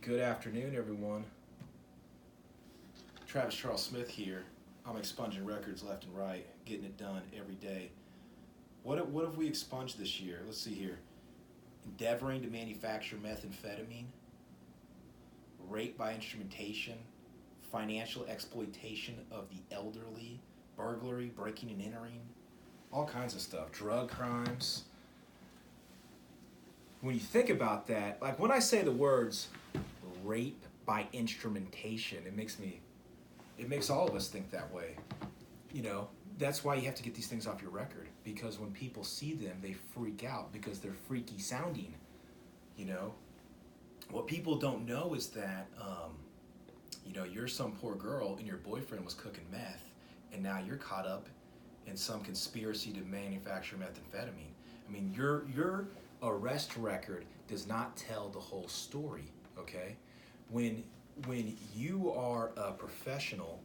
Good afternoon, everyone. Travis Charles Smith here. I'm expunging records left and right, getting it done every day. What have we expunged this year? Let's see here. Endeavoring to manufacture methamphetamine, rape by instrumentation, financial exploitation of the elderly, burglary, breaking and entering, all kinds of stuff, drug crimes. When you think about that, like when I say the words rape by instrumentation, it makes all of us think that way. You know, that's why you have to get these things off your record, because when people see them, they freak out because they're freaky sounding. You know, what people don't know is that, you're some poor girl and your boyfriend was cooking meth, and now you're caught up in some conspiracy to manufacture methamphetamine. I mean, your arrest record does not tell the whole story, okay? When you are a professional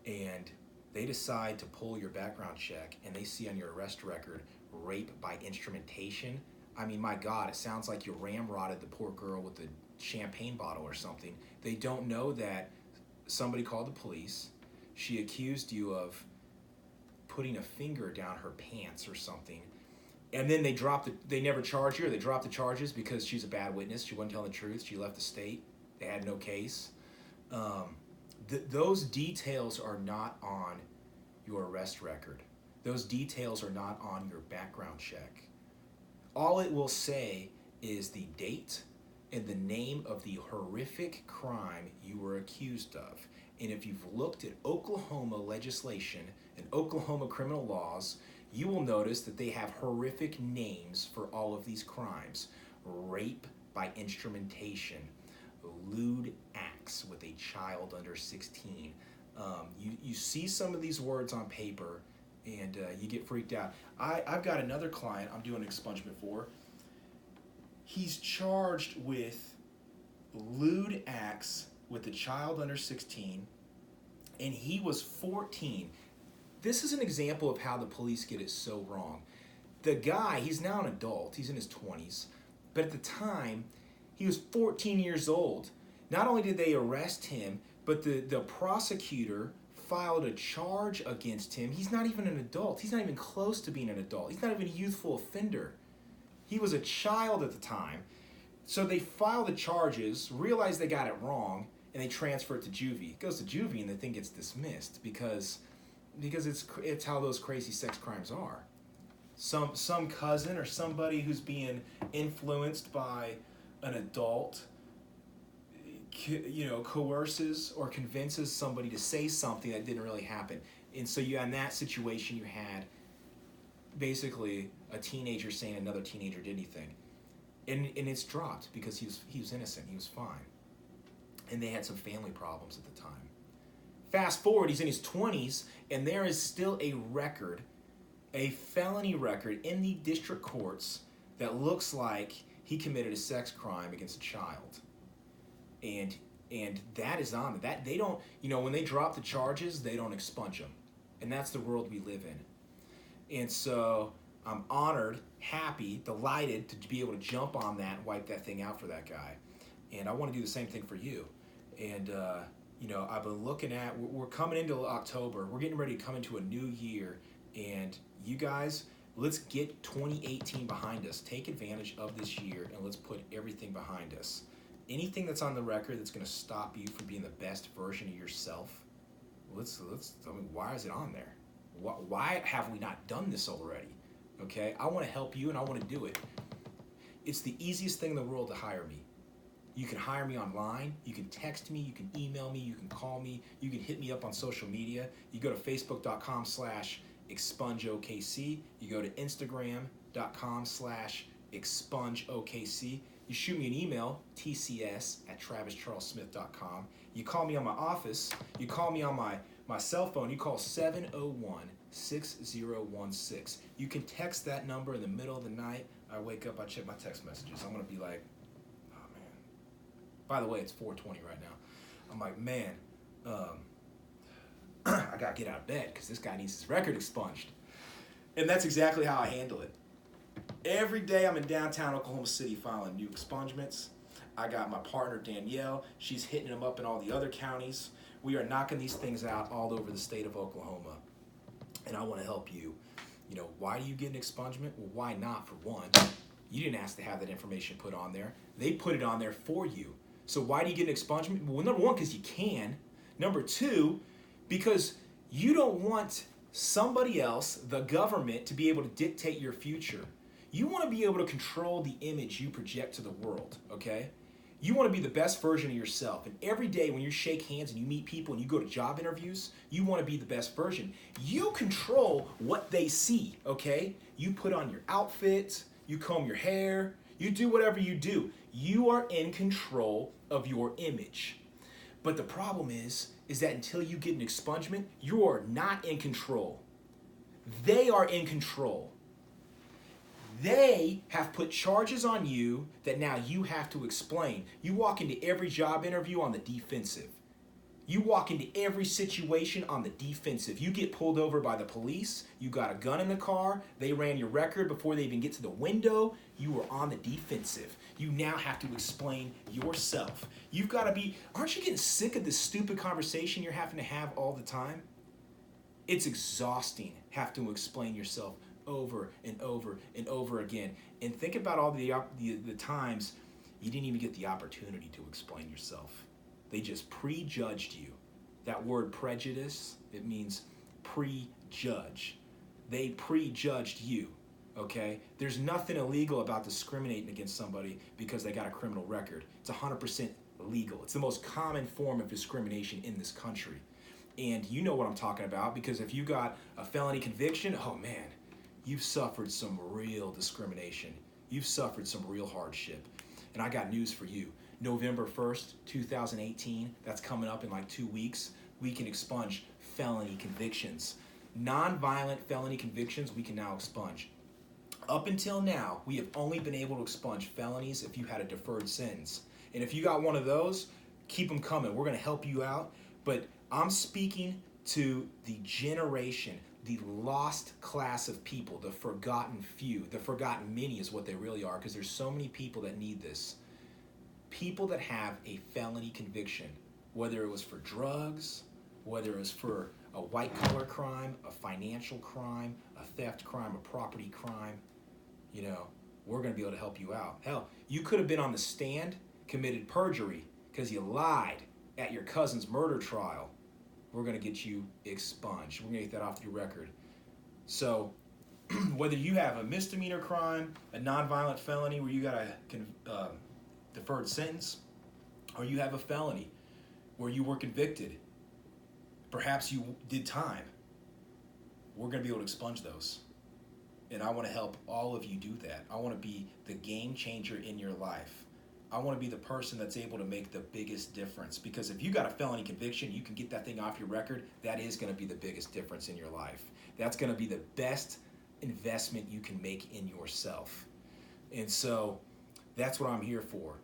and they decide to pull your background check and they see on your arrest record rape by instrumentation, I mean, my God, it sounds like you ramrodded the poor girl with a champagne bottle or something. They don't know that somebody called the police. She accused you of putting a finger down her pants or something. And then they never charge her. They dropped the charges because she's a bad witness. She wasn't telling the truth. She left the state. They had no case. Those details are not on your arrest record. Those details are not on your background check. All it will say is the date and the name of the horrific crime you were accused of. And if you've looked at Oklahoma legislation and Oklahoma criminal laws, you will notice that they have horrific names for all of these crimes. Rape by instrumentation, lewd acts with a child under 16. You see some of these words on paper and you get freaked out. I've got another client I'm doing expungement for. He's charged with lewd acts with a child under 16, and he was 14. This is an example of how the police get it so wrong. The guy, he's now an adult, he's in his 20s, but at the time, he was 14 years old. Not only did they arrest him, but the prosecutor filed a charge against him. He's not even an adult. He's not even close to being an adult. He's not even a youthful offender. He was a child at the time. So they filed the charges, realized they got it wrong, and they transfer it to juvie. It goes to juvie and the thing gets dismissed because it's how those crazy sex crimes are. Some cousin or somebody who's being influenced by an adult, coerces or convinces somebody to say something that didn't really happen. And so in that situation, you had basically a teenager saying another teenager did anything. And it's dropped because he was innocent, he was fine. And they had some family problems at the time. Fast forward, he's in his 20s, and there is still a record, a felony record in the district courts that looks like he committed a sex crime against a child. And that is on that. They don't, when they drop the charges, they don't expunge them. And that's the world we live in. And so I'm honored, happy, delighted to be able to jump on that and wipe that thing out for that guy. And I want to do the same thing for you. And, I've been looking at, we're coming into October. We're getting ready to come into a new year. And you guys, let's get 2018 behind us. Take advantage of this year and let's put everything behind us. Anything that's on the record that's going to stop you from being the best version of yourself, why is it on there? Why have we not done this already? Okay, I want to help you and I want to do it. It's the easiest thing in the world to hire me. You can hire me online, you can text me, you can email me, you can call me, you can hit me up on social media. You go to facebook.com/ExpungeOKC, you go to instagram.com/ExpungeOKC. You shoot me an email, tcs@travischarlesmith.com. You call me on my office, you call me on my cell phone, you call 701-6016. You can text that number in the middle of the night. I wake up, I check my text messages. I'm going to be like, oh man. By the way, it's 4:20 right now. I'm like, man, I got to get out of bed because this guy needs his record expunged. And that's exactly how I handle it. Every day I'm in downtown Oklahoma City filing new expungements. I got my partner Danielle. She's hitting them up in all the other counties. We are knocking these things out all over the state of Oklahoma. And I want to help you. You know, why do you get an expungement? Well, why not, for one? You didn't ask to have that information put on there. They put it on there for you. So why do you get an expungement? Well, number one, because you can. Number two, because you don't want somebody else, the government, to be able to dictate your future. You want to be able to control the image you project to the world, okay? You want to be the best version of yourself. And every day when you shake hands and you meet people and you go to job interviews, you want to be the best version. You control what they see, okay? You put on your outfit, you comb your hair, you do whatever you do. You are in control of your image. But the problem is that until you get an expungement, you are not in control. They are in control. They have put charges on you that now you have to explain. You walk into every job interview on the defensive. You walk into every situation on the defensive. You get pulled over by the police. You got a gun in the car. They ran your record before they even get to the window. You were on the defensive. You now have to explain yourself. You've got to be, aren't you getting sick of this stupid conversation you're having to have all the time? It's exhausting having to explain yourself over and over and over again. And think about all the times you didn't even get the opportunity to explain yourself. They just prejudged you. That word prejudice, it means prejudge. They prejudged you, okay? There's nothing illegal about discriminating against somebody because they got a criminal record. It's 100% legal. It's the most common form of discrimination in this country. And you know what I'm talking about, because if you got a felony conviction, oh man, you've suffered some real discrimination. You've suffered some real hardship. And I got news for you. November 1st, 2018, that's coming up in like 2 weeks, we can expunge felony convictions. Non-violent felony convictions, we can now expunge. Up until now, we have only been able to expunge felonies if you had a deferred sentence. And if you got one of those, keep them coming. We're going to help you out. But I'm speaking to the generation, the lost class of people, the forgotten few. The forgotten many is what they really are, because there's so many people that need this. People that have a felony conviction, whether it was for drugs, whether it was for a white-collar crime, a financial crime, a theft crime, a property crime, you know, we're going to be able to help you out. Hell, you could have been on the stand, committed perjury because you lied at your cousin's murder trial. We're going to get you expunged. We're going to get that off your record. So whether you have a misdemeanor crime, a nonviolent felony where you got a deferred sentence, or you have a felony where you were convicted, perhaps you did time, we're going to be able to expunge those. And I want to help all of you do that. I want to be the game changer in your life. I want to be the person that's able to make the biggest difference, because if you got a felony conviction, you can get that thing off your record. That is going to be the biggest difference in your life. That's going to be the best investment you can make in yourself. And so that's what I'm here for.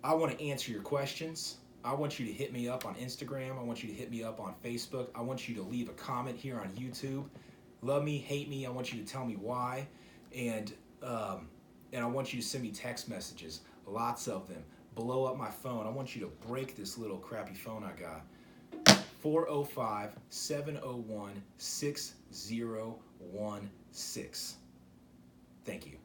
I want to answer your questions. I want you to hit me up on Instagram. I want you to hit me up on Facebook. I want you to leave a comment here on YouTube. Love me, hate me. I want you to tell me why. And I want you to send me text messages, lots of them. Blow up my phone. I want you to break this little crappy phone I got. 405-701-6016. Thank you.